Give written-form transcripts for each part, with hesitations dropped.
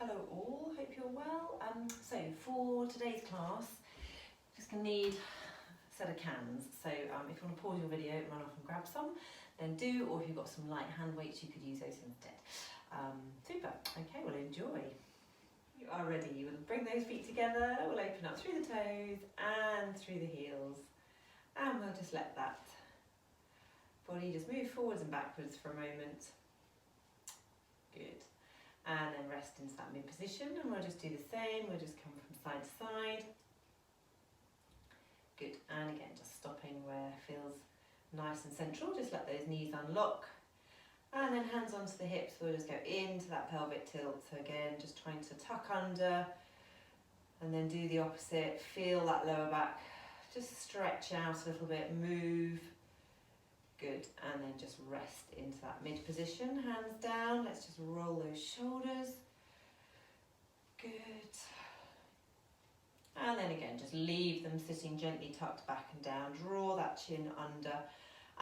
Hello all, hope you're well. So for today's class, just going to need a set of cans. So if you want to pause your video and run off and grab some, then do, or if you've got some light hand weights, you could use those instead. Super, okay, well enjoy. You are ready, you will bring those feet together, we'll open up through the toes and through the heels. And we'll just let that body just move forwards and backwards for a moment. Good. And then rest into that mid position, and we'll just do the same. We'll just come from side to side. Good, and again just stopping where it feels nice and central. Just let those knees unlock, and then hands onto the hips. We'll just go into that pelvic tilt. So again, just trying to tuck under, and then do the opposite. Feel that lower back just stretch out a little bit, move. Good, and then just rest into that mid position, hands down. Let's just roll those shoulders. Good. And then again, just leave them sitting gently tucked back and down. Draw that chin under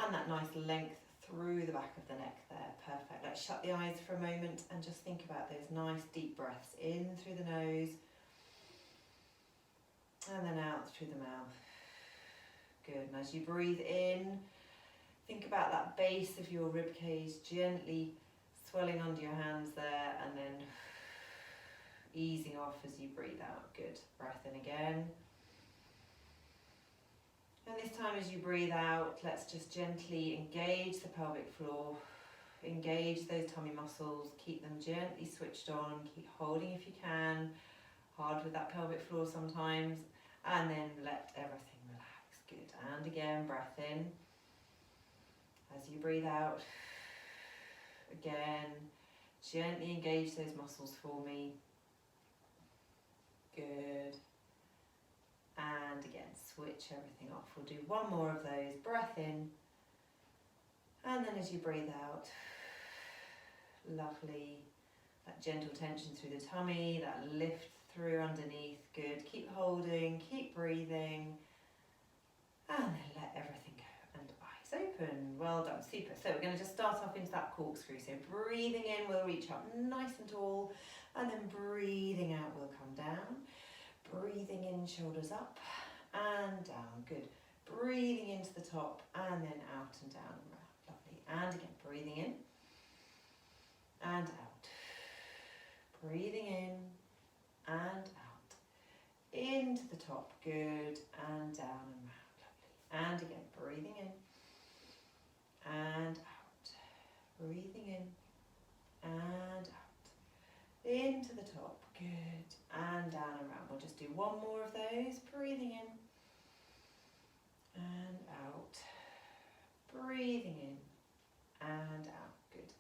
and that nice length through the back of the neck there. Perfect. Let's shut the eyes for a moment and just think about those nice deep breaths in through the nose and then out through the mouth. Good, and as you breathe in, think about that base of your rib cage gently swelling under your hands there, and then easing off as you breathe out. Good. Breath in again. And this time as you breathe out, let's just gently engage the pelvic floor, engage those tummy muscles, keep them gently switched on, keep holding if you can, hard with that pelvic floor sometimes, and then let everything relax. Good. And again, breath in. As you breathe out, again, gently engage those muscles for me. Good. And again, switch everything off. We'll do one more of those. Breath in. And then as you breathe out, lovely. That gentle tension through the tummy, that lift through underneath. Good. Keep holding, keep breathing. And then let everything go. Open. Well done, super. So we're going to just start off into that corkscrew. So breathing in, we'll reach up nice and tall, and then breathing out, we'll come down. Breathing in, shoulders up and down. Good. Breathing into the top and then out and down and round. Lovely. And again, breathing in and out. Breathing in and out. Into the top. Good. And down and round. Lovely. And again, breathing in and out, breathing in and out, into the top, good, and down and round. We'll just do one more of those, breathing in and out, breathing in and out, good,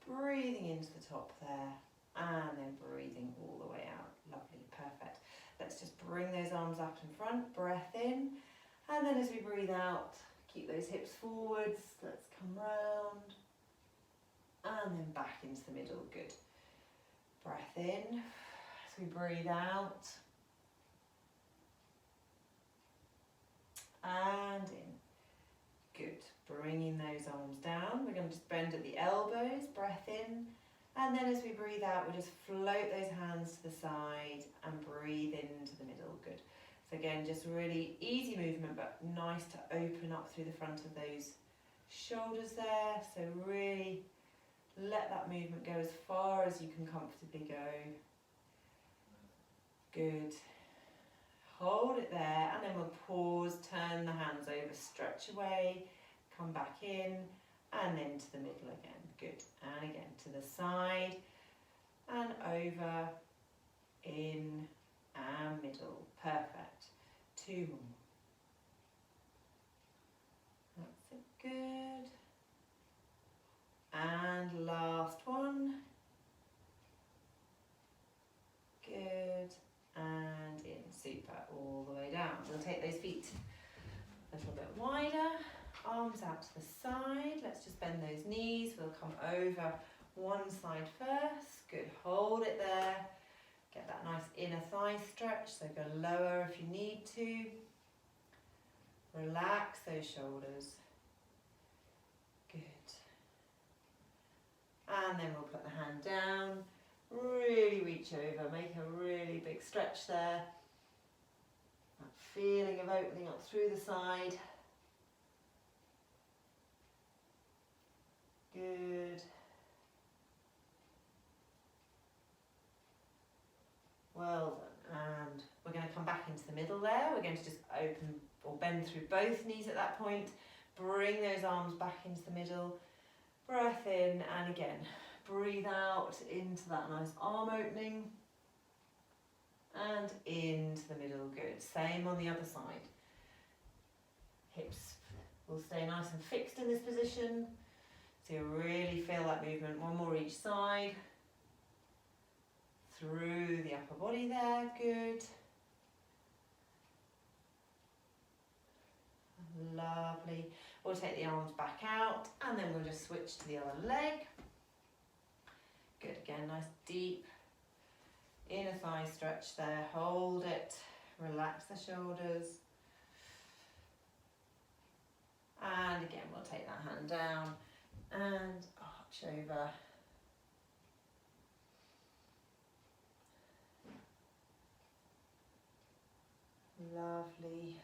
breathing into the top there, and then breathing all the way out. Lovely, perfect. Let's just bring those arms up in front, breath in, and then as we breathe out, keep those hips forwards, let's come round, and then back into the middle, good. Breath in, as we breathe out, and in, good. Bringing those arms down, we're going to just bend at the elbows, breath in, and then as we breathe out, we'll just float those hands to the side and breathe into the middle, good. So again, just really easy movement, but nice to open up through the front of those shoulders there. So really let that movement go as far as you can comfortably go. Good. Hold it there, and then we'll pause, turn the hands over, stretch away, come back in, and then to the middle again. Good. And again, to the side, and over, in, and middle. Perfect. Two more. That's it. Good. And last one. Good. And in. Super. All the way down. We'll take those feet a little bit wider. Arms out to the side. Let's just bend those knees. We'll come over one side first. Good. Hold it there. Get that nice inner thigh stretch, so go lower if you need to. Relax those shoulders. Good. And then we'll put the hand down Really reach over, make a really big stretch there. That feeling of opening up through the side. Good. Well done. And we're going to come back into the middle there. We're going to just open or bend through both knees at that point. Bring those arms back into the middle. Breath in, and again, breathe out into that nice arm opening. And into the middle, good. Same on the other side. Hips will stay nice and fixed in this position. So you really feel that movement. One more each side. Through the upper body there, good. Lovely. We'll take the arms back out and then we'll just switch to the other leg. Good, again, nice deep inner thigh stretch there. Hold it, relax the shoulders. And again, we'll take that hand down and arch over. Lovely.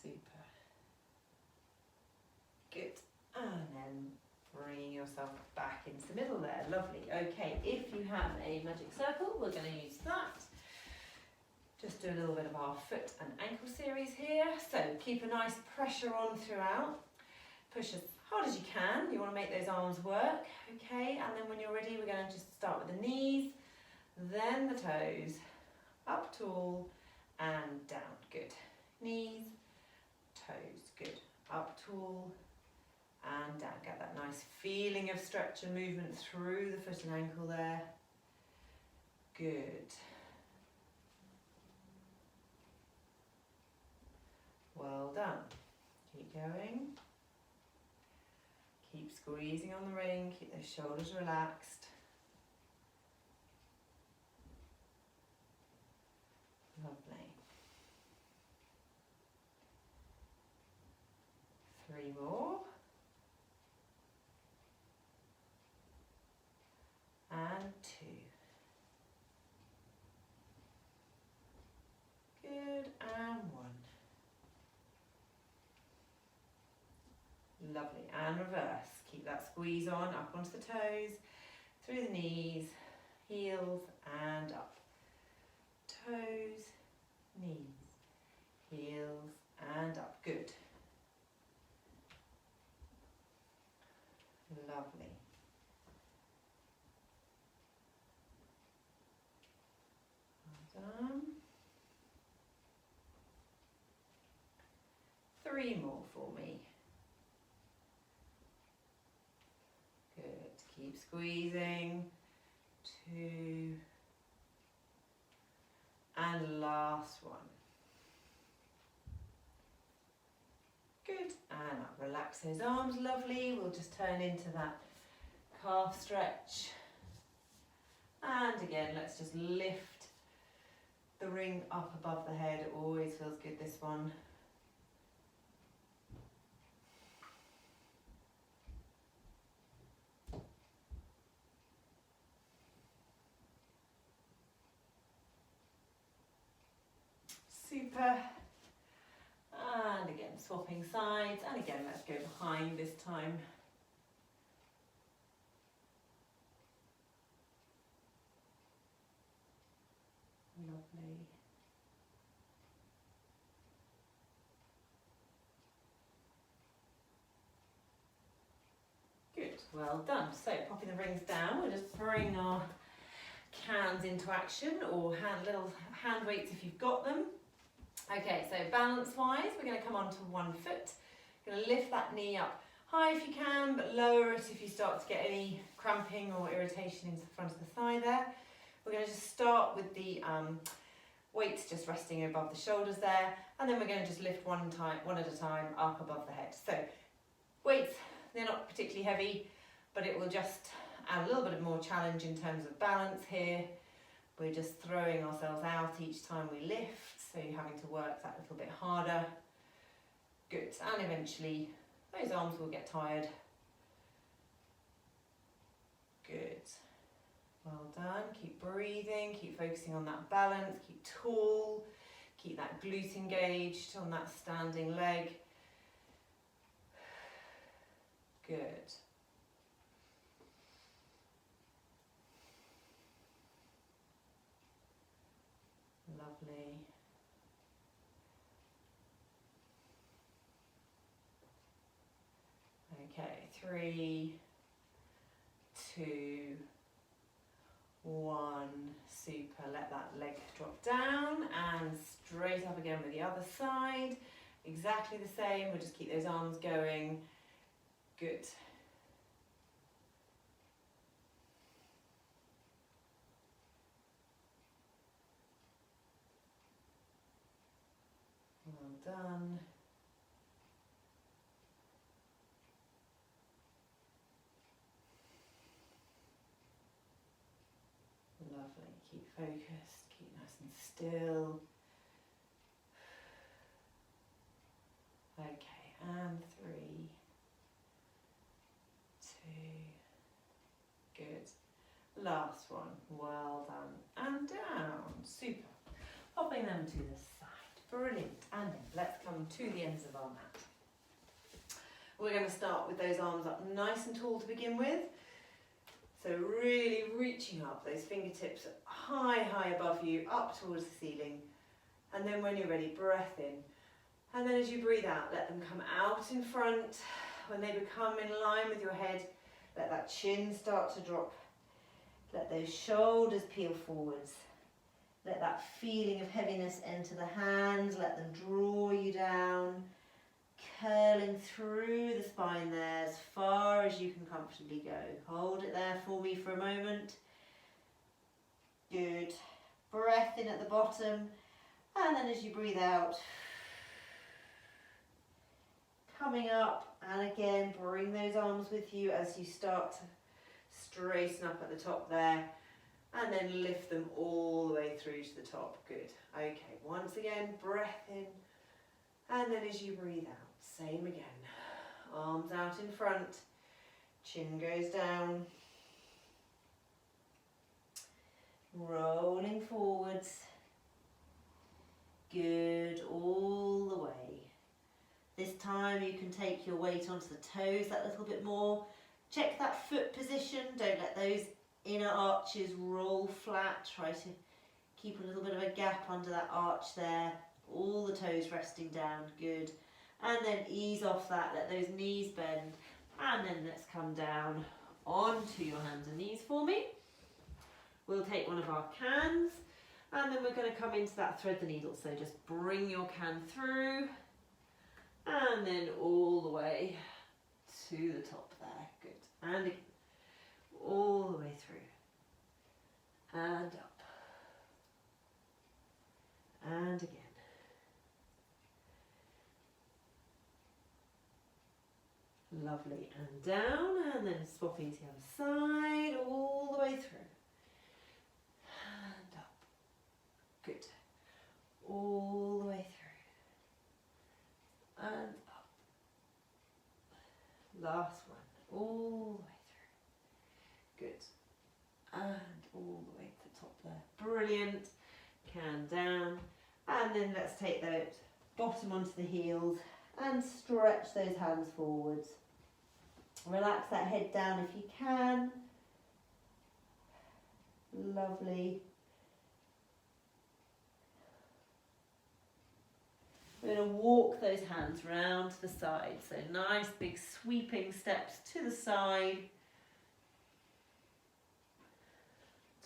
Super. Good. And then bringing yourself back into the middle there. Lovely. Okay, if you have a magic circle, we're going to use that. Just do a little bit of our foot and ankle series here. So keep a nice pressure on throughout. Push as hard as you can. You want to make those arms work. Okay, and then when you're ready, we're going to just start with the knees, then the toes, up tall and down. Good. Knees, toes. Good. Up tall and down. Get that nice feeling of stretch and movement through the foot and ankle there. Good. Well done. Keep going. Keep squeezing on the ring, keep those shoulders relaxed. Lovely. 3 more. And 2. Good, and 1. Lovely, and reverse. Keep that squeeze on, up onto the toes, through the knees, heels and up. Toes, knees, heels and up. Good. Lovely. Well done. 3 more for me. Keep squeezing. 2. And last one. Good. And up. Relax those arms. Lovely. We'll just turn into that calf stretch. And again, let's just lift the ring up above the head. It always feels good, this one. Super. And again, swapping sides. And again, let's go behind this time. Lovely. Good, well done. So popping the rings down, we'll just bring our cans into action, or little hand weights if you've got them. Okay, so balance-wise, we're going to come onto one foot. Going to lift that knee up high if you can, but lower it if you start to get any cramping or irritation into the front of the thigh there. We're going to just start with the weights just resting above the shoulders there, and then we're going to just lift one at a time up above the head. So weights, they're not particularly heavy, but it will just add a little bit of more challenge in terms of balance here. We're just throwing ourselves out each time we lift, so you're having to work that little bit harder. Good, and eventually those arms will get tired. Good. Well done. Keep breathing, keep focusing on that balance, keep tall, keep that glute engaged on that standing leg. Good. Lovely. Okay, 3, 2, 1. Super. Let that leg drop down and straight up again with the other side. Exactly the same. We'll just keep those arms going. Good. Well done. Lovely. Keep focused. Keep nice and still. Okay, and 3, 2. Good. Last one. Well done. And down. Super. Popping them to the side. Brilliant. And then let's come to the ends of our mat. We're going to start with those arms up nice and tall to begin with. So really reaching up, those fingertips high, high above you, up towards the ceiling. And then when you're ready, breath in. And then as you breathe out, let them come out in front. When they become in line with your head, let that chin start to drop. Let those shoulders peel forwards. Let that feeling of heaviness enter the hands. Let them draw you down, curling through the spine there as far as you can comfortably go. Hold it there for me for a moment. Good. Breath in at the bottom. And then as you breathe out, coming up, and again bring those arms with you as you start to straighten up at the top there, and then lift them all the way through to the top. Good. Okay, once again, breath in, and then as you breathe out, same again. Arms out in front, chin goes down, rolling forwards. Good, all the way. This time you can take your weight onto the toes that little bit more. Check that foot position. Don't let those inner arches roll flat. Try to keep a little bit of a gap under that arch there. All the toes resting down. Good. And then ease off that. Let those knees bend. And then let's come down onto your hands and knees for me. We'll take one of our cans. And then we're going to come into that thread the needle. So just bring your can through. And then all the way to the top there. Good. And again. All the way through. And up. And again. Lovely. And down. And then swapping to the other side. All the way through. And up. Good. All the way through. And up. Last one. All the way through. Good. And all the way to the top there. Brilliant. Can down. And then let's take that bottom onto the heels and stretch those hands forwards. Relax that head down if you can. Lovely. We're going to walk those hands round to the side. So nice big sweeping steps to the side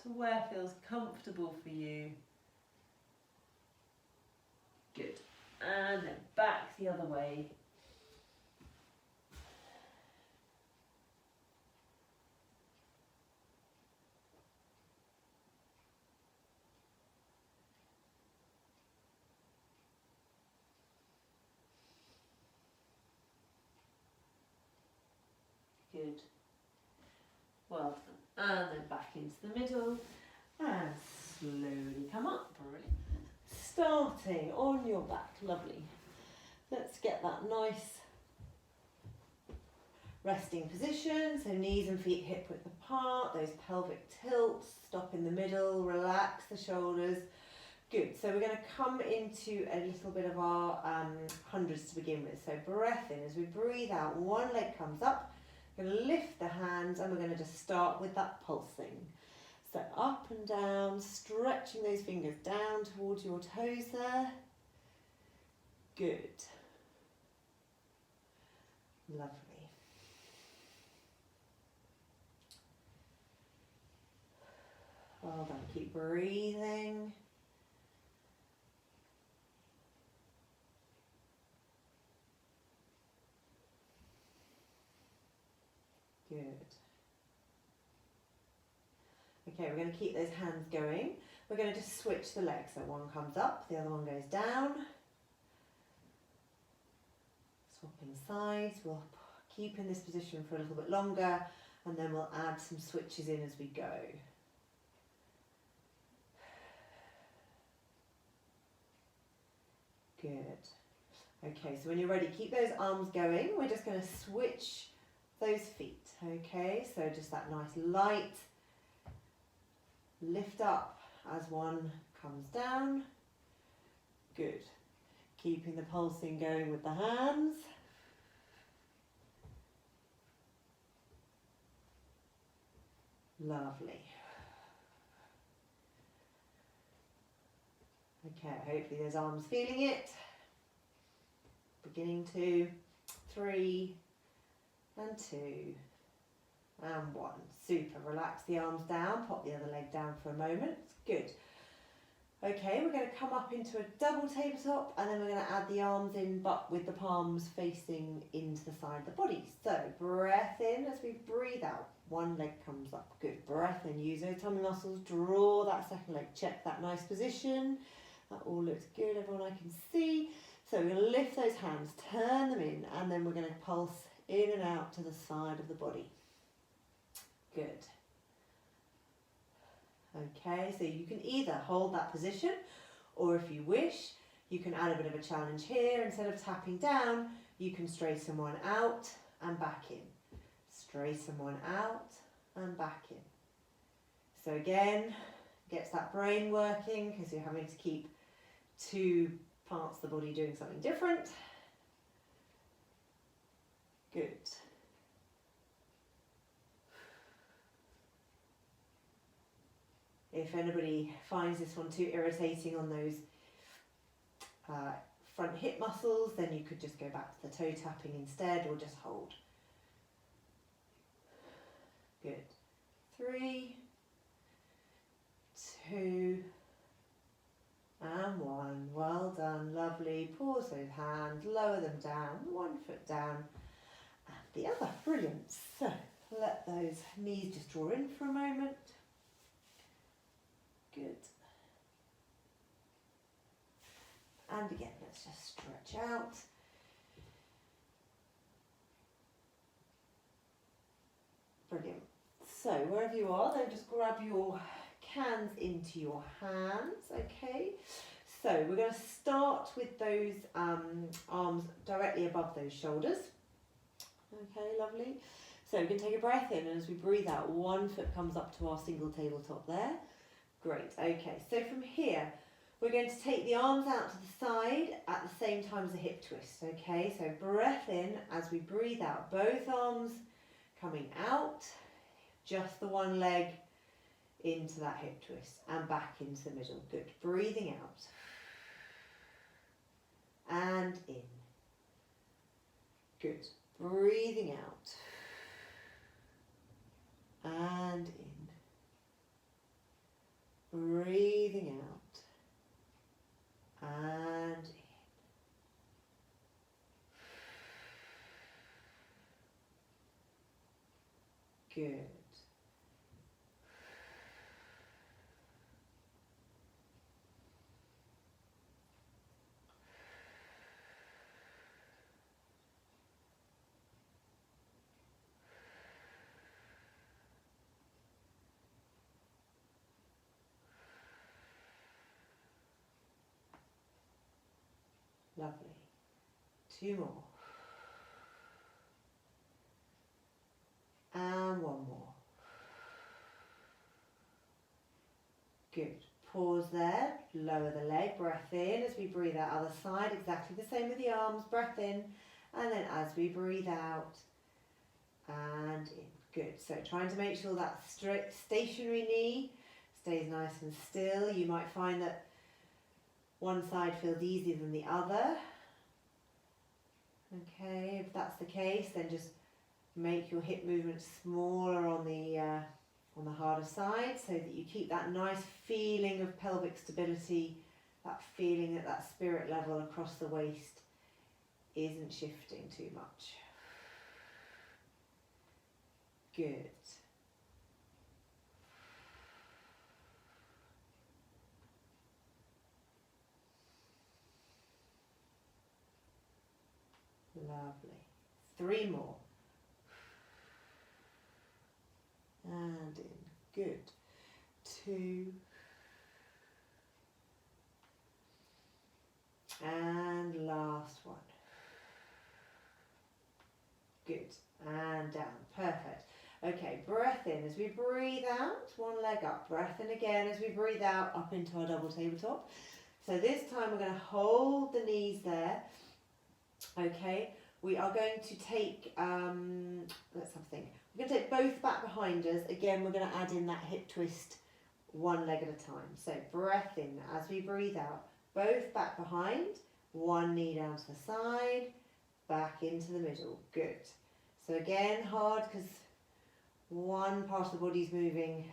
to where feels comfortable for you. Good. And then back the other way. Good. Well done. And then back into the middle. And slowly come up. Brilliant. Starting on your back. Lovely. Let's get that nice resting position, so knees and feet hip width apart, those pelvic tilts, stop in the middle, relax the shoulders. Good, so we're going to come into a little bit of our hundreds to begin with. So breath in, as we breathe out, one leg comes up, we're going to lift the hands and we're going to just start with that pulsing. So up and down, stretching those fingers down towards your toes there. Good. Lovely. Well done, keep breathing. Good. Okay, we're going to keep those hands going. We're going to just switch the legs. So one comes up, the other one goes down. Swapping sides. We'll keep in this position for a little bit longer and then we'll add some switches in as we go. Good. Okay, so when you're ready, keep those arms going. We're just going to switch those feet. Okay, so just that nice light lift up as one comes down. Good. Keeping the pulsing going with the hands. Lovely. Okay, hopefully those arms feeling it. Beginning to 3 and 2 and 1. Super. Relax the arms down, pop the other leg down for a moment. Good. Okay, we're going to come up into a double tabletop and then we're going to add the arms in but with the palms facing into the side of the body. So breath in as we breathe out. One leg comes up. Good. Breath in. Use those tummy muscles. Draw that second leg. Check that nice position. That all looks good, everyone I can see. So we're going to lift those hands, turn them in, and then we're going to pulse in and out to the side of the body. Good. Okay, so you can either hold that position, or if you wish, you can add a bit of a challenge here. Instead of tapping down, you can straighten one out and back in. Straighten one out and back in. So again, gets that brain working because you're having to keep two parts of the body doing something different. Good. If anybody finds this one too irritating on those front hip muscles, then you could just go back to the toe tapping instead or just hold. Good. 3, 2, and 1. Well done, lovely. Pause those hands, lower them down, one foot down and the other. Brilliant. So let those knees just draw in for a moment. Good. And again, let's just stretch out. Brilliant. So wherever you are, then just grab your hands into your hands, okay? So we're going to start with those arms directly above those shoulders. Okay, lovely. So we can take a breath in, and as we breathe out, one foot comes up to our single tabletop there. Great, okay. So from here, we're going to take the arms out to the side at the same time as a hip twist, okay? So breath in as we breathe out, both arms coming out, just the one leg into that hip twist and back into the middle. Good. Breathing out and in. Good. Breathing out and in. Breathing out and in. Good. Lovely. 2 more. And 1 more. Good. Pause there, lower the leg, breath in as we breathe out other side, exactly the same with the arms, breath in, and then as we breathe out, and in. Good. So trying to make sure that stationary knee stays nice and still. You might find that one side feels easier than the other. Okay, if that's the case, then just make your hip movement smaller on the harder side so that you keep that nice feeling of pelvic stability, that feeling at that spirit level across the waist isn't shifting too much. Good. Lovely. 3 more. And in. Good. 2. And last one. Good. And down. Perfect. Okay, breath in as we breathe out, one leg up, breath in again as we breathe out, up into our double tabletop. So this time we're going to hold the knees there. Okay, we are going to take, let's have a think. We're going to take both back behind us. Again, we're going to add in that hip twist one leg at a time. So breath in as we breathe out, both back behind, one knee down to the side, back into the middle. Good. So again, hard because one part of the body's moving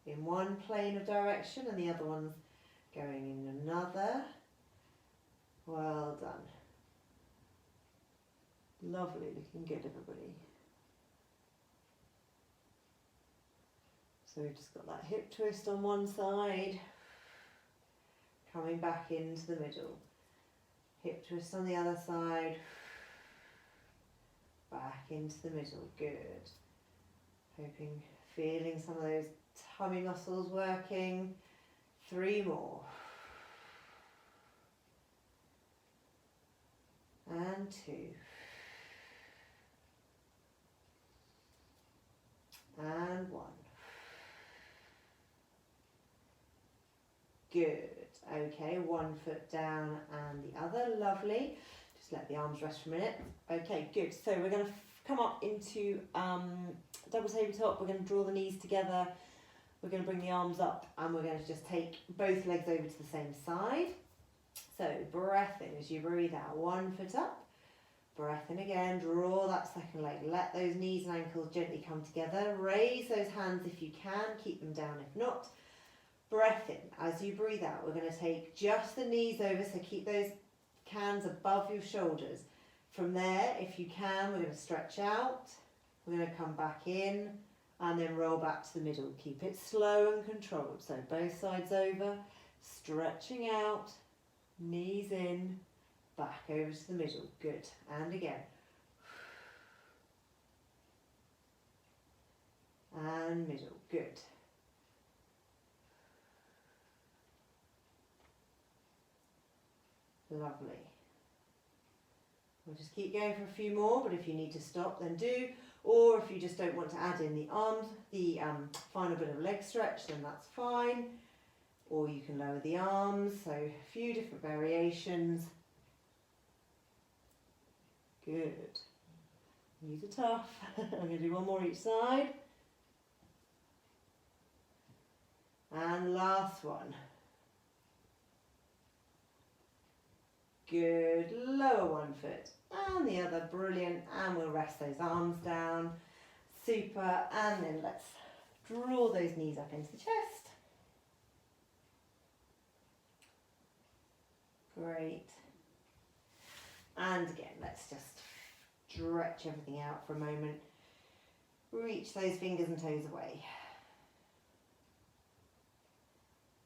in one plane of direction and the other one's going in another. Well done. Lovely, looking good, everybody. So we've just got that hip twist on one side, coming back into the middle. Hip twist on the other side, back into the middle. Good. Hoping, feeling some of those tummy muscles working. 3 more. And 2. And 1. Good. Okay, one foot down and the other. Lovely. Just let the arms rest for a minute. Okay, good. So we're going to come up into double tabletop. We're going to draw the knees together. We're going to bring the arms up and we're going to just take both legs over to the same side. So breath in as you breathe out. 1 foot up. Breath in again. Draw that second leg. Let those knees and ankles gently come together. Raise those hands if you can. Keep them down if not. Breath in. As you breathe out, we're going to take just the knees over. So keep those hands above your shoulders. From there, if you can, we're going to stretch out. We're going to come back in and then roll back to the middle. Keep it slow and controlled. So both sides over, stretching out, knees in, back over to the middle. Good. And again. And middle. Good. Lovely. We'll just keep going for a few more, but if you need to stop, then do. Or if you just don't want to add in the arms, the final bit of leg stretch, then that's fine. Or you can lower the arms, so a few different variations. Good. These are tough. I'm going to do one more each side. And last one. Good. Lower 1 foot and the other. Brilliant. And we'll rest those arms down. Super. And then let's draw those knees up into the chest. Great. And again, let's just stretch everything out for a moment. Reach those fingers and toes away.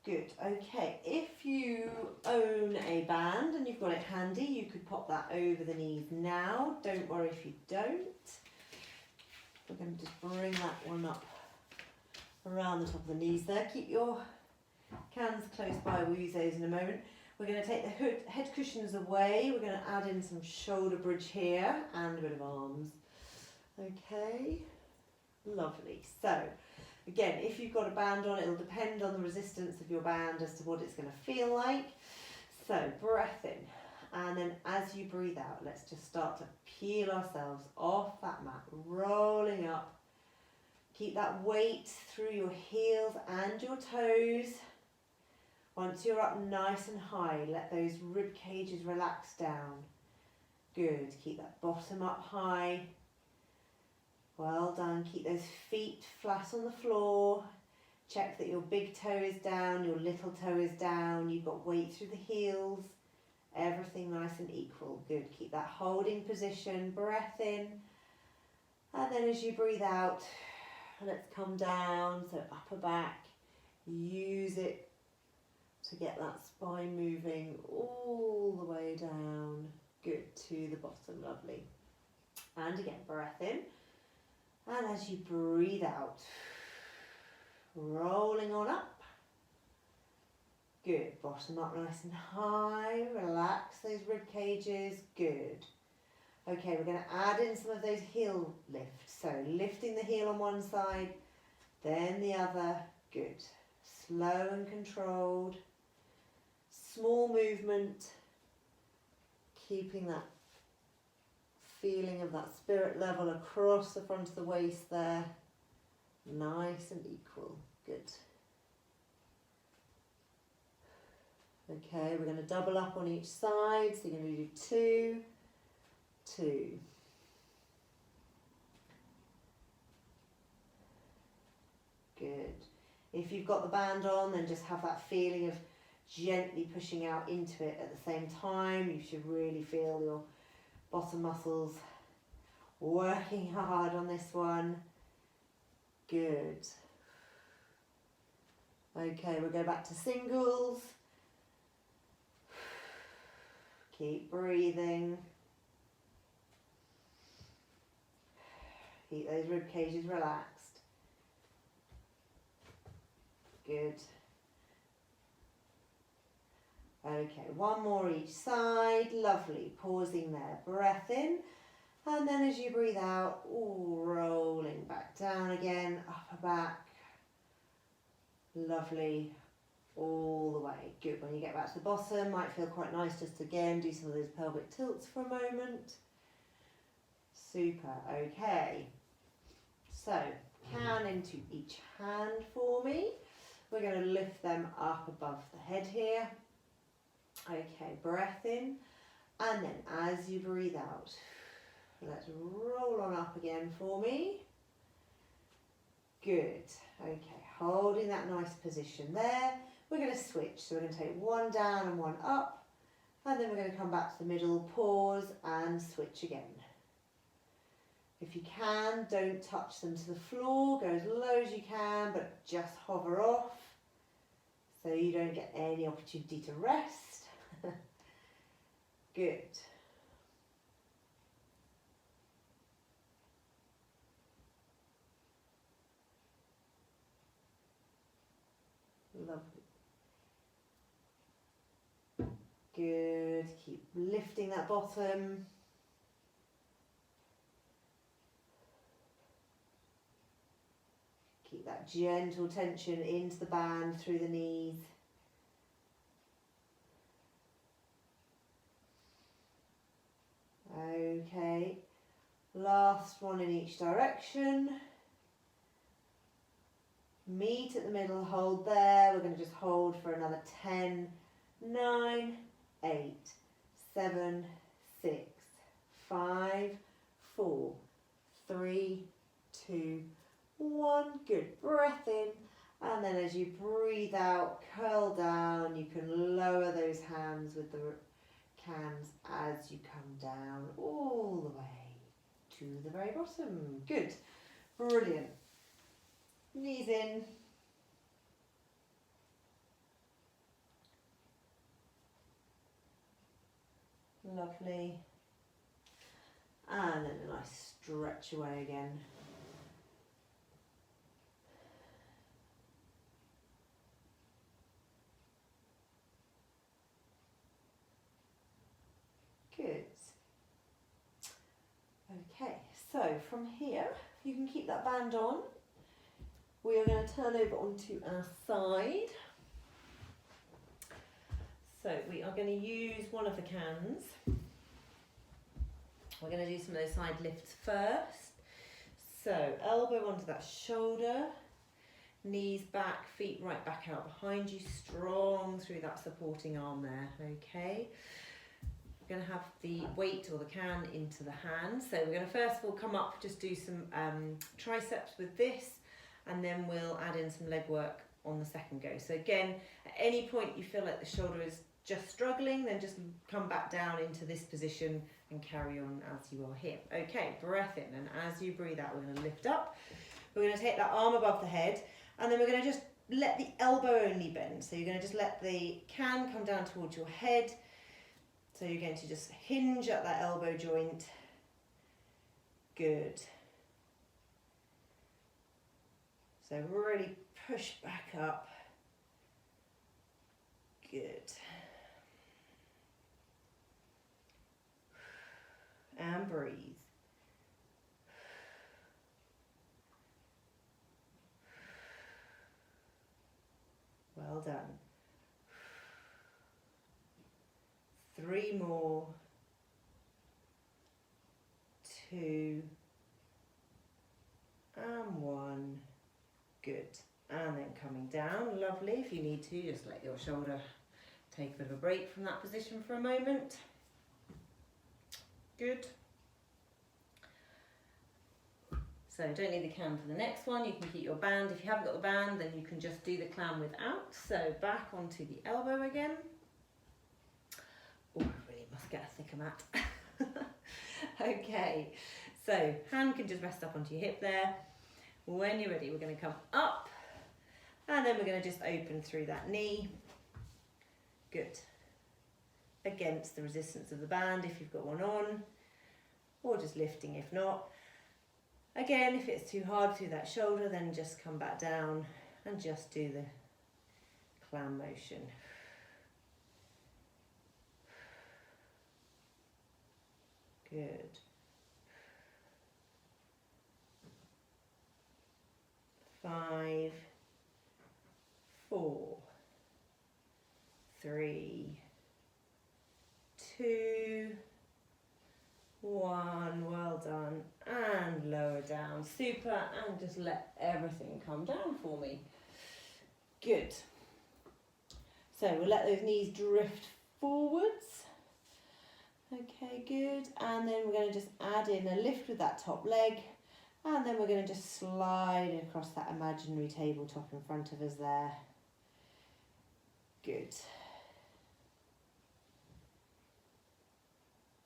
Good. Okay, if you own a band and you've got it handy, you could pop that over the knees now. Don't worry if you don't. We're going to just bring that one up around the top of the knees there. Keep your hands close by, we'll use those in a moment. We're going to take the head cushions away. We're going to add in some shoulder bridge here and a bit of arms. Okay, lovely. So again, if you've got a band on, it'll depend on the resistance of your band as to what it's going to feel like. So breath in, and then as you breathe out, let's just start to peel ourselves off that mat, rolling up. Keep that weight through your heels and your toes. Once you're up nice and high, let those rib cages relax down. Good, keep that bottom up high. Well done, keep those feet flat on the floor. Check that your big toe is down, your little toe is down. You've got weight through the heels. Everything nice and equal. Good, keep that holding position, breath in. And then as you breathe out, let's come down, so upper back. Use it to get that spine moving all the way down. Good, to the bottom, lovely. And again, breath in. And as you breathe out, rolling on up. Good, bottom up nice and high. Relax those rib cages, good. Okay, we're going to add in some of those heel lifts. So lifting the heel on one side, then the other, good. Slow and controlled. Small movement, keeping that feeling of that spirit level across the front of the waist there. Nice and equal, good. Okay, we're going to double up on each side, so you're going to do 2, 2. Good. If you've got the band on, then just have that feeling of gently pushing out into it at the same time. You should really feel your bottom muscles working hard on this one. Good. Okay, we'll go back to singles. Keep breathing. Keep those rib cages relaxed. Good. Okay, one more each side, lovely, pausing there, breath in, and then as you breathe out, ooh, rolling back down again, upper back, lovely, all the way, good. When you get back to the bottom, might feel quite nice just to again do some of those pelvic tilts for a moment. Super, okay, so can into each hand for me. We're going to lift them up above the head here. Okay, breath in, and then as you breathe out, let's roll on up again for me. Good. Okay, holding that nice position there. We're going to switch, so we're going to take one down and one up, and then we're going to come back to the middle, pause and switch again. If you can, don't touch them to the floor, go as low as you can, but just hover off so you don't get any opportunity to rest. Good. Lovely. Good. Keep lifting that bottom. Keep that gentle tension into the band through the knees. Okay, last one in each direction. Meet at the middle, hold there. We're going to just hold for another 10, 9, 8, 7, 6, 5, 4, 3, 2, 1. Good, breath in. And then as you breathe out, curl down. You can lower those hands with the cans as you come down all the way to the very bottom. Good, brilliant. Knees in. Lovely. And then a nice stretch away again. So from here, you can keep that band on. We are going to turn over onto our side. So we are going to use one of the cans. We're going to do some of those side lifts first. So elbow onto that shoulder, knees back, feet right back out behind you, strong through that supporting arm there, okay? We're going to have the weight or the can into the hand. So we're going to first of all come up, just do some triceps with this, and then we'll add in some leg work on the second go. So again, at any point you feel like the shoulder is just struggling, then just come back down into this position and carry on as you are here. Okay, breath in, and as you breathe out, we're going to lift up. We're going to take that arm above the head, and then we're going to just let the elbow only bend. So you're going to just let the can come down towards your head. So you're going to just hinge at that elbow joint. Good. So really push back up. Good. And breathe. Well done. 3 more. 2 and 1. Good. And then coming down, lovely. If you need to, just let your shoulder take a bit of a break from that position for a moment. Good. So don't need the can for the next one. You can keep your band. If you haven't got the band, then you can just do the clam without. So back onto the elbow again. Oh, I really must get a thicker mat. Okay, so hand can just rest up onto your hip there. When you're ready, we're going to come up, and then we're going to just open through that knee. Good. Against the resistance of the band if you've got one on, or just lifting if not. Again, if it's too hard through that shoulder, then just come back down and just do the clam motion. Good. 5, 4, 3, 2, 1, well done, and lower down, super, and just let everything come down for me. Good. So we'll let those knees drift forwards. Okay, good, and then we're going to just add in a lift with that top leg, and then we're going to just slide across that imaginary tabletop in front of us there. Good.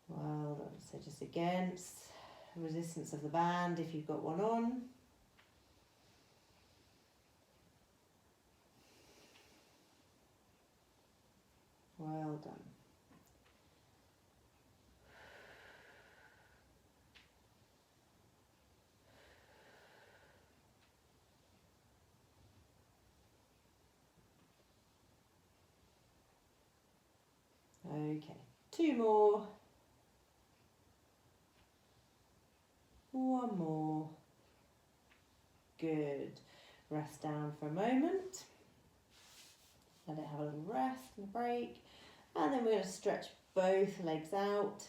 Well done. So just against the resistance of the band if you've got one on. Well done. Okay, 2 more. 1 more. Good. Rest down for a moment. Let it have a little rest and break. And then we're going to stretch both legs out.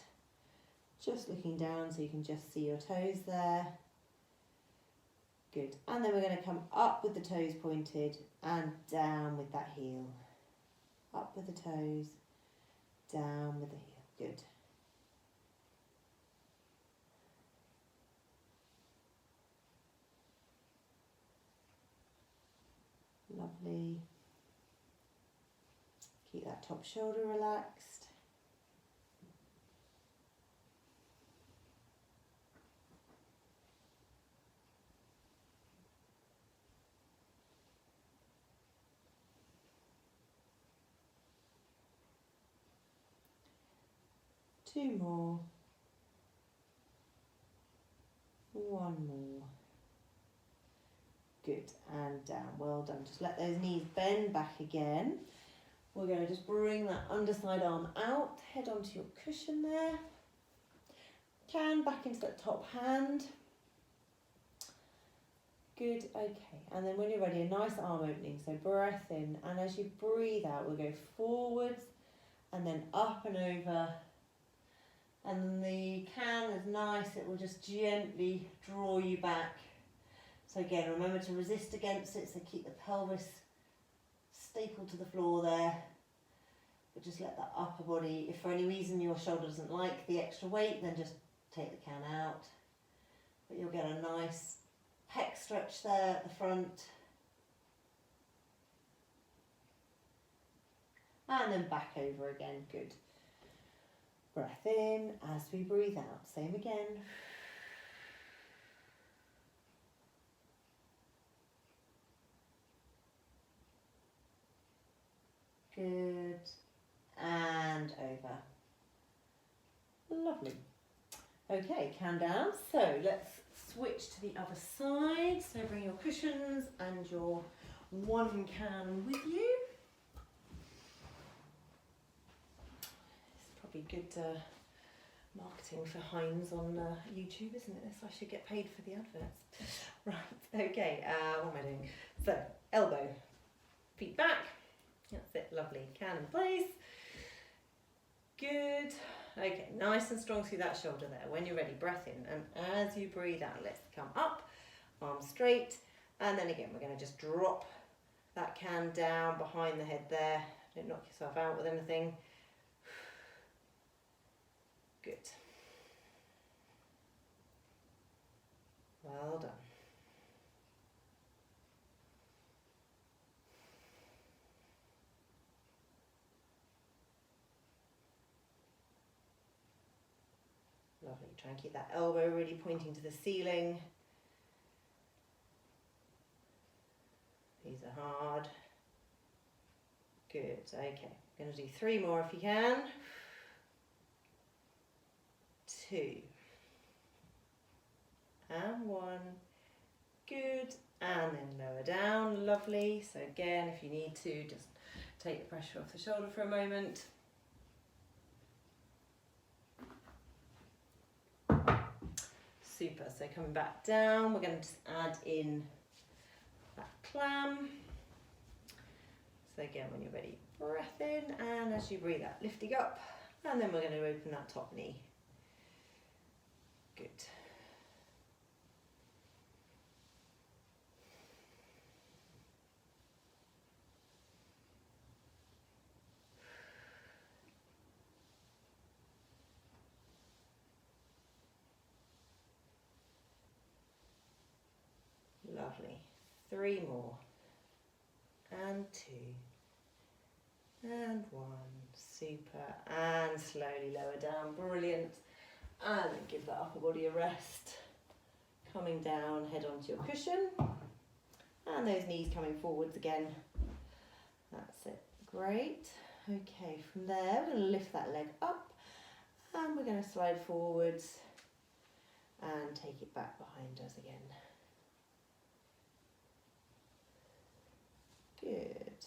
Just looking down so you can just see your toes there. Good. And then we're going to come up with the toes pointed and down with that heel. Up with the toes, down with the heel. Good. Lovely. Keep that top shoulder relaxed. Two more. 1 more. Good, and down. Well done. Just let those knees bend back again. We're going to just bring that underside arm out, head onto your cushion there. can back into that top hand. Good, okay. And then when you're ready, a nice arm opening. So breath in, and as you breathe out, we'll go forwards and then up and over. And the can is nice, it will just gently draw you back. So again, remember to resist against it, so keep the pelvis stapled to the floor there. But just let that upper body, if for any reason your shoulder doesn't like the extra weight, then just take the can out. But you'll get a nice pec stretch there at the front. And then back over again, good. Breath in as we breathe out, same again. Good. And over. Lovely. Okay, can down. So let's switch to the other side. So bring your cushions and your one can with you. It's probably good marketing for Heinz on YouTube, isn't it? So I should get paid for the adverts. Right, okay, what am I doing? So, elbow, feet back. That's it, lovely. Can in place. Good. Okay, nice and strong through that shoulder there. When you're ready, breath in. And as you breathe out, let's come up, arms straight. And then again, we're going to just drop that can down behind the head there. Don't knock yourself out with anything. Good. Well done. Lovely. Try and keep that elbow really pointing to the ceiling. These are hard. Good. Okay. I'm going to do 3 more if you can. 2. And 1. Good. And then lower down. Lovely. So again, if you need to, just take the pressure off the shoulder for a moment. Super. So coming back down, we're going to just add in that clam. So again, when you're ready, breath in, and as you breathe out, lifting up, and then we're going to open that top knee. Good. Lovely. 3 more. And 2. And 1. Super. And slowly lower down. Brilliant. And then give that upper body a rest. Coming down, head onto your cushion. And those knees coming forwards again. That's it. Great. Okay, from there, we're going to lift that leg up. And we're going to slide forwards. And take it back behind us again. Good.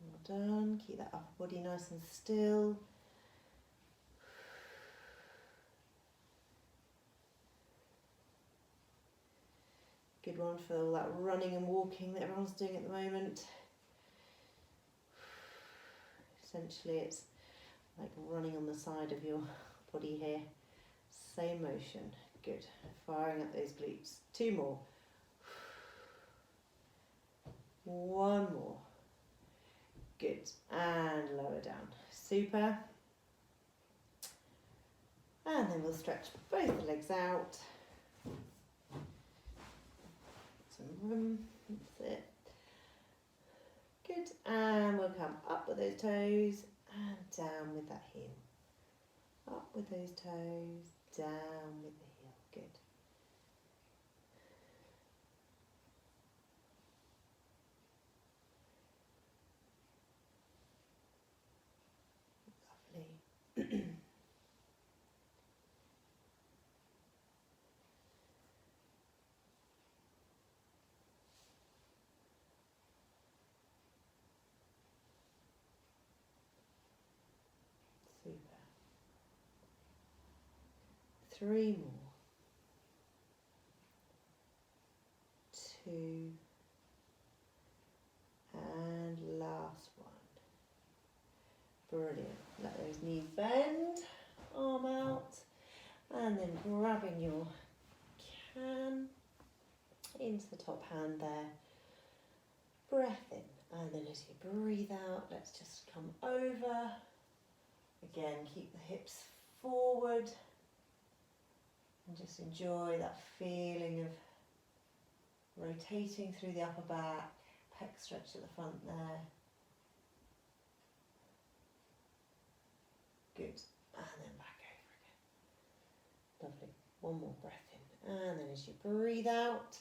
Well done. Keep that upper body nice and still. Good one for all that running and walking that everyone's doing at the moment. Essentially, it's like running on the side of your body here. Same motion. Good. Firing up those glutes. 2 more. 1 more. Good. And lower down. Super. And then we'll stretch both the legs out. Some room. That's it. Good. And we'll come up with those toes and down with that heel. Up with those toes, down with the heel. Good. Lovely. 3 more. 2. And last one. Brilliant. Let those knees bend, arm out, and then grabbing your can into the top hand there. Breath in, and then as you breathe out, let's just come over. Again, keep the hips forward and just enjoy that feeling of rotating through the upper back, pec stretch at the front there. Good, and then back over again. Lovely. One more breath in, and then as you breathe out,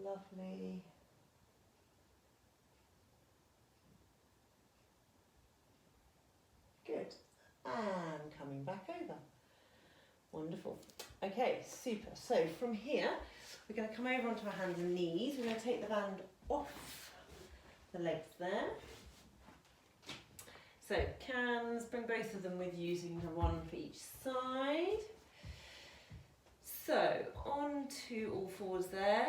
lovely. Good. And coming back over. Wonderful. Okay, super. So from here, we're going to come over onto our hands and knees. We're going to take the band off the legs there. So cans, bring both of them with you, using the one for each side. So onto all fours there.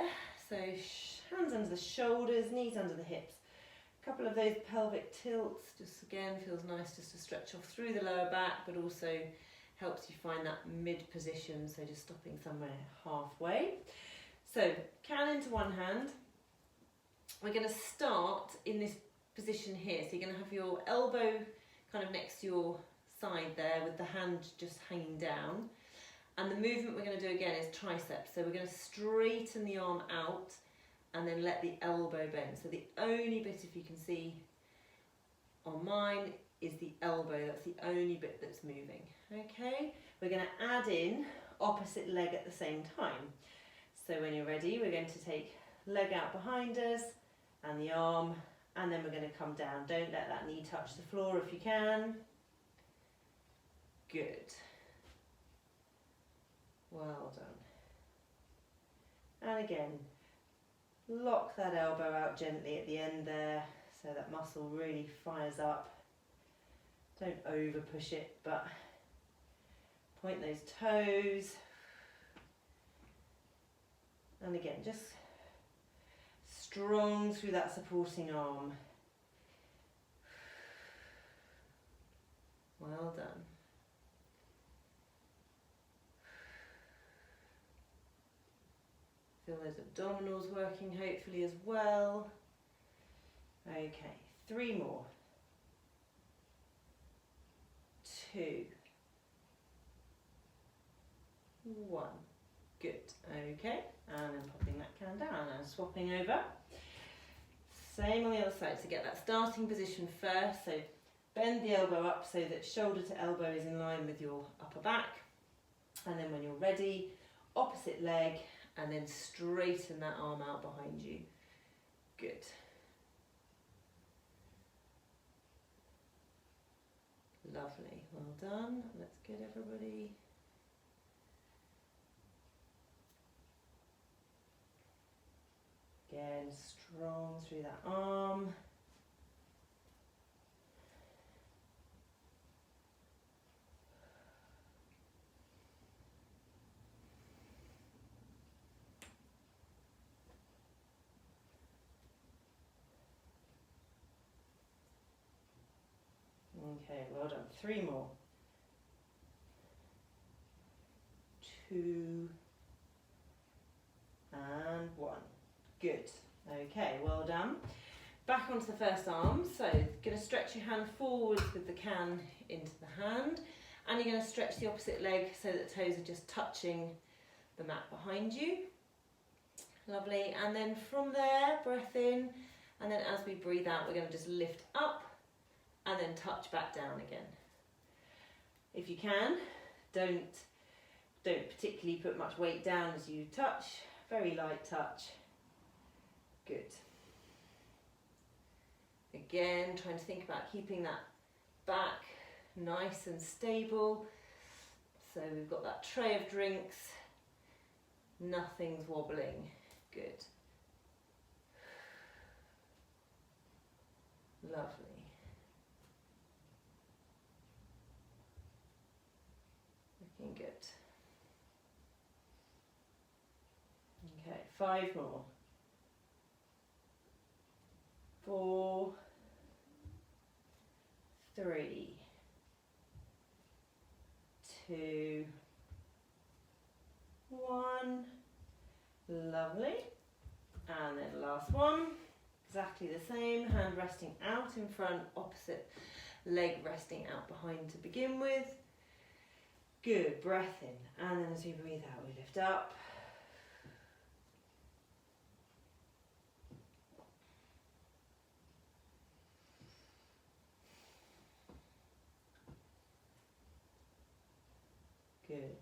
So hands under the shoulders, knees under the hips. A couple of those pelvic tilts, just again feels nice just to stretch off through the lower back, but also helps you find that mid position, so just stopping somewhere halfway. So can into one hand. We're going to start in this position here, so you're going to have your elbow kind of next to your side there with the hand just hanging down. And the movement we're going to do again is triceps. So we're going to straighten the arm out and then let the elbow bend. So the only bit, if you can see on mine, is the elbow. That's the only bit that's moving. Okay, we're going to add in opposite leg at the same time. So when you're ready, we're going to take leg out behind us and the arm, and then we're going to come down. Don't let that knee touch the floor if you can. Good. Well done. And again, lock that elbow out gently at the end there, so that muscle really fires up. Don't over push it, but point those toes. And again, just strong through that supporting arm. Well done. Feel those abdominals working hopefully as well. Okay, 3 more. 2. 1. Good. Okay, and then popping that can down and swapping over. Same on the other side, so get that starting position first. So bend the elbow up so that shoulder to elbow is in line with your upper back. And then when you're ready, opposite leg, and then straighten that arm out behind you. Good. Lovely, well done. That's good, everybody. Again, strong through that arm. Okay, well done. 3 more. 2 and 1. Good. Okay, well done. Back onto the first arm. So going to stretch your hand forwards with the can into the hand, and you're going to stretch the opposite leg so that the toes are just touching the mat behind you. Lovely. And then from there, breath in, and then as we breathe out, we're going to just lift up and then touch back down again. If you can, don't particularly put much weight down as you touch. Very light touch. Good. Again, trying to think about keeping that back nice and stable. So we've got that tray of drinks Nothing's wobbling. Good. Lovely. Looking good. Okay, 5 more. 4, 3, 2, 1. Lovely. And then last one. Exactly the same. Hand resting out in front, opposite leg resting out behind to begin with. Good. Breath in. And then as we breathe out, we lift up. Good.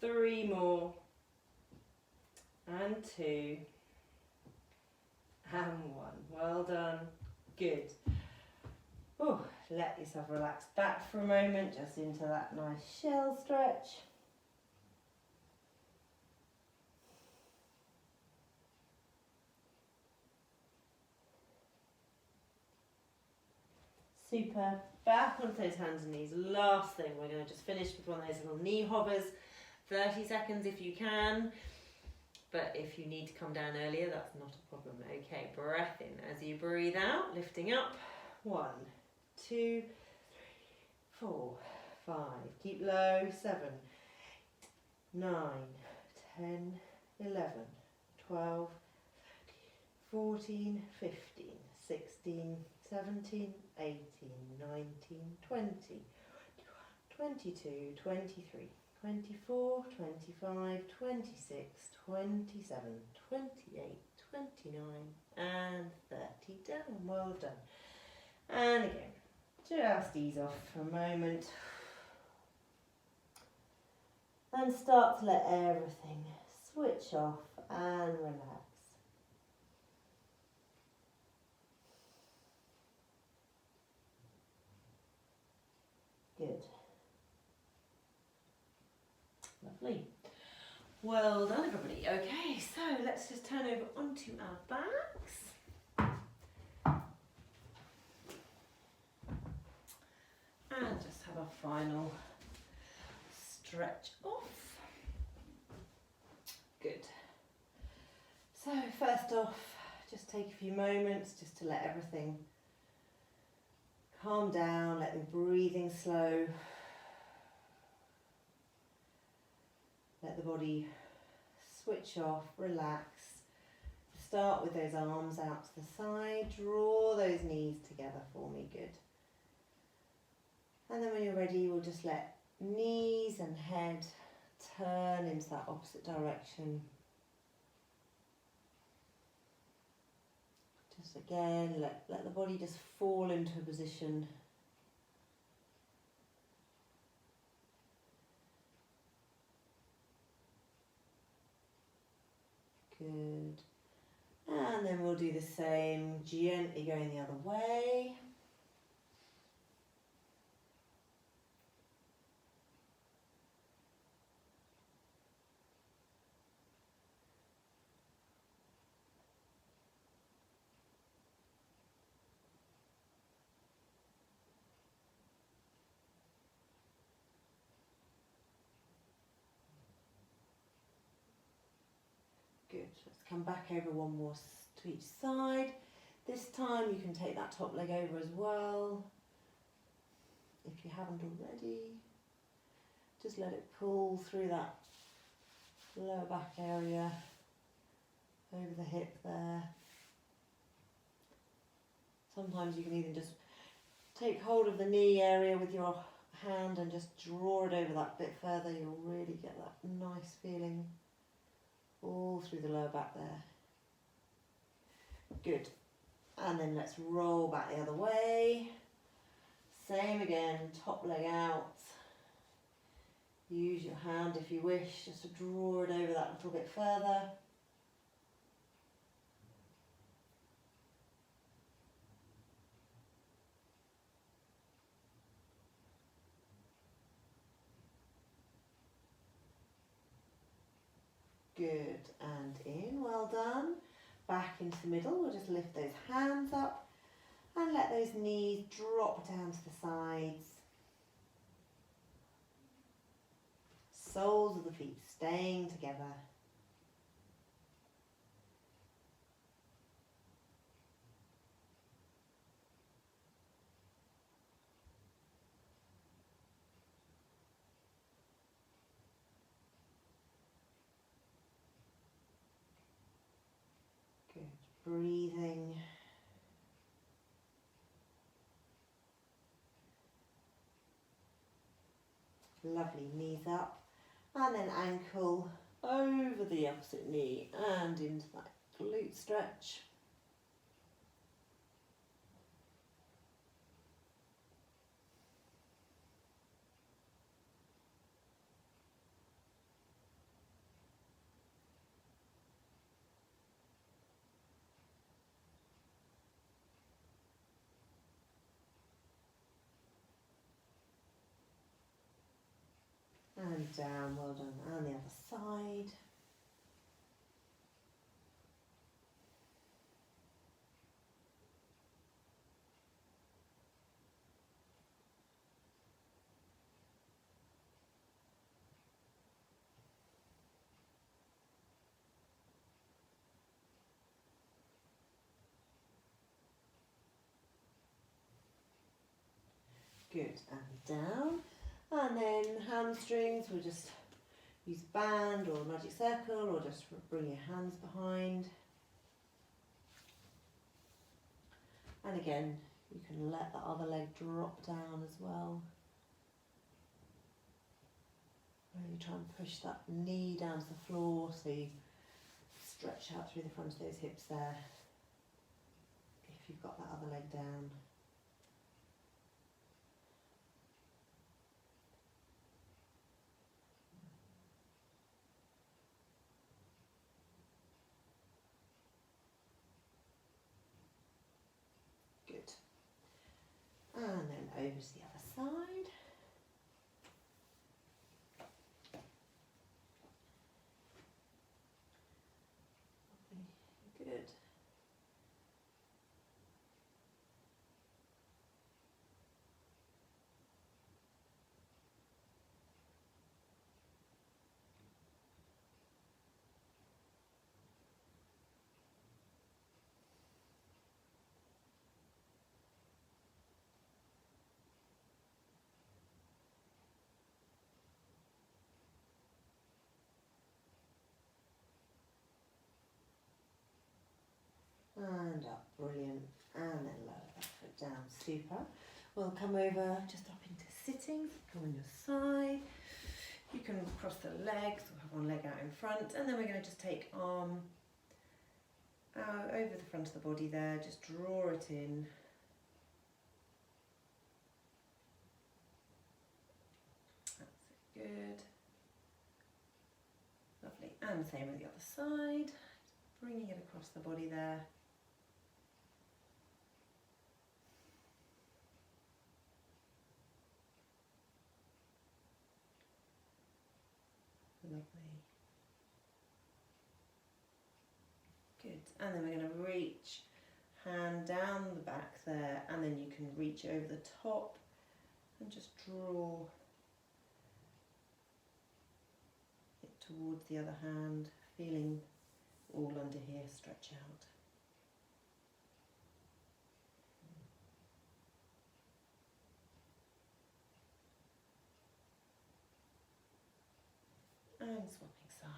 Three more. And 2. And 1. Well done. Good. Oh, let yourself relax back for a moment, just into that nice shell stretch. Super. Back onto those hands and knees. Last thing, we're going to just finish with one of those little knee hovers. 30 seconds if you can. But if you need to come down earlier, that's not a problem. Okay, breath in as you breathe out, lifting up. 1, 2, 3, 4, 5. Keep low. 7, 9, 10, 11, 12, 14, 15, 16, 17, 18, 19, 20, 22, 23, 24, 25, 26, 27, 28, 29 and 30 down. Well done. And again, just ease off for a moment and start to let everything switch off and relax. Good. Lovely. Well done, everybody. Okay, so let's just turn over onto our backs. And just have a final stretch off. Good. So first off, just take a few moments just to let everything calm down, let the breathing slow. Let the body switch off, relax. Start with those arms out to the side, draw those knees together for me, good. And then when you're ready, we'll just let knees and head turn into that opposite direction. Just again, let the body just fall into a position. Good. And then we'll do the same, gently going the other way. Good. Let's come back over one more to each side. This time you can take that top leg over as well. If you haven't already, just let it pull through that lower back area, over the hip there. Sometimes you can even just take hold of the knee area with your hand and just draw it over that bit further. You'll really get that nice feeling. all through the lower back there. Good. And then let's roll back the other way. Same again, top leg out. Use your hand if you wish, just to draw it over that little bit further. Good, and in, well done. Back into the middle, we'll just lift those hands up and let those knees drop down to the sides. Soles of the feet staying together. Good, breathing. Lovely, knees up. And then ankle over the opposite knee and into that glute stretch. And down, well done, and the other side. Good, and down. And then hamstrings, we'll just use band or magic circle, or just bring your hands behind. And again, you can let the other leg drop down as well. Really try and push that knee down to the floor so you stretch out through the front of those hips there, if you've got that other leg down. Good. And then over to the other side. Good. And up, brilliant. And then lower that foot down, super. We'll come over just up into sitting, come on your side. You can cross the legs, we'll have one leg out in front, and then we're going to just take arm out over the front of the body there, just draw it in. That's it, good. Lovely, and same with the other side, just bringing it across the body there. Lovely. Good. And then we're going to reach hand down the back there, and then you can reach over the top and just draw it towards the other hand, feeling all under here stretch out. And swapping sides.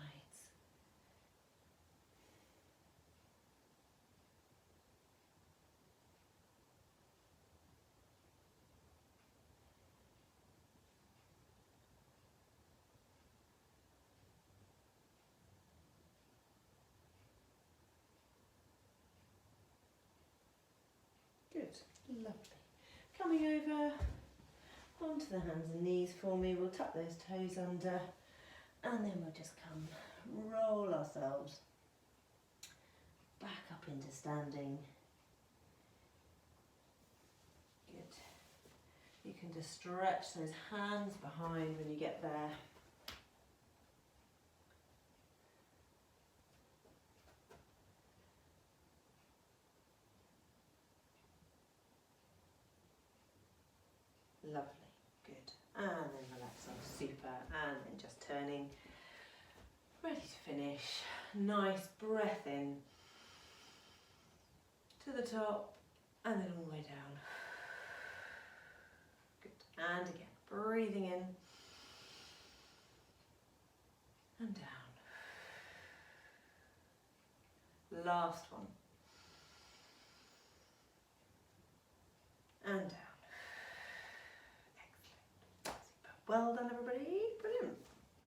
Lovely. Coming over onto the hands and knees for me. We'll tuck those toes under and then we'll just come roll ourselves back up into standing. Good. You can just stretch those hands behind when you get there. Lovely, good. And then relax off, super. And then just turning, ready to finish. Nice breath in to the top and then all the way down. Good. And again, breathing in and down. Last one.